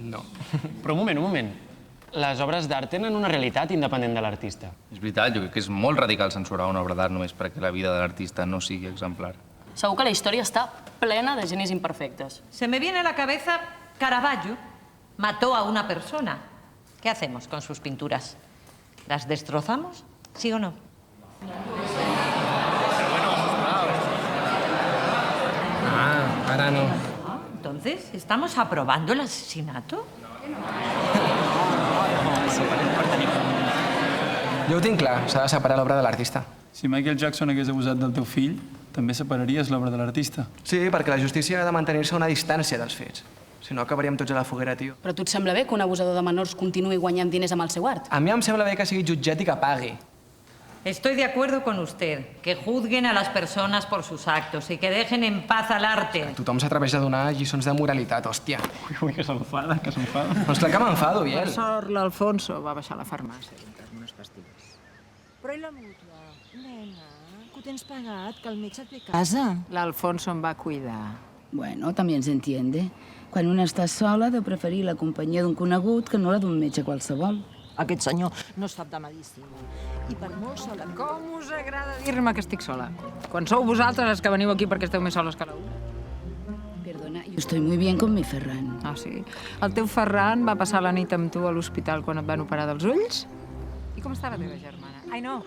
No. Però un moment. Les obres d'art tenen una realitat independent de l'artista. És veritat, jo crec que és molt radical censurar una obra d'art només perquè la vida de l'artista no sigui exemplar. Segur que la història està plena de genis imperfectes. Se me viene a la cabeza Caravaggio mató a una persona. ¿Qué hacemos con sus pinturas? ¿Las destrozamos? ¿Sí o no? Ara no. Entonces, ¿estamos aprobando el asesinato? Jo ho tinc clar, s'ha de separar l'obra de l'artista. Si Michael Jackson hagués abusat del teu fill, també separaries l'obra de l'artista. Sí, perquè la justícia ha de mantenir-se a una distància dels fets. Si no, acabaríem tots a la foguera, tio. Però a tu et sembla bé que un abusador de menors continuï guanyant diners amb el seu art? A mi em sembla bé que sigui jutjat i que pagui. Estoy de acuerdo con usted, que juzguen a las personas por sus actos y que dejen en paz al arte. Tothom s'atreveix a donar lliçons de moralitat, hòstia. Ui, que s'enfada, que s'enfada. Doncs clar que m'enfado, Biel. Per sort, l'Alfonso va baixar a la farmàcia a comprar unes pastilles. Però i la mútua? Nena, que ho tens pagat, que el metge et ve a casa. L'Alfonso em va cuidar. Bueno, también se entiende. Quan una està sola, ha de preferir la companyia d'un conegut que no la d'un metge qualsevol. Aquest senyor no sap de medicina. I per molt sola, com us agrada dir-me que estic sola? Quan sou vosaltres els que veniu aquí perquè esteu més soles que la una. Perdona, yo estoy muy bien con mi Ferran. Ah, sí? El teu Ferran va passar la nit amb tu a l'hospital quan et van operar dels ulls? I com està la teva germana? Ai, no,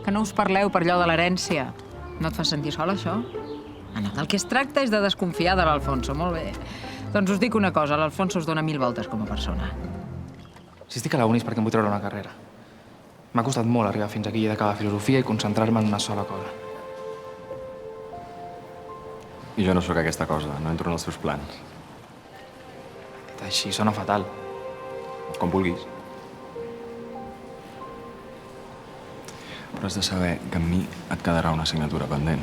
que no us parleu per allò de l'herència. No et fa sentir sola, això? Anna, del que es tracta és de desconfiar de l'Alfonso, molt bé. Doncs us dic una cosa, l'Alfonso us dona 1000 voltes com a persona. Si estic a la uni és perquè em vull treure una carrera. M'ha costat molt arribar fins aquí i d'acabar filosofia i concentrar-me en una sola cosa. I jo no sóc aquesta cosa, no entro en els seus plans. Dit així, sona fatal. Com vulguis. Però has de saber que amb mi et quedarà una assignatura pendent.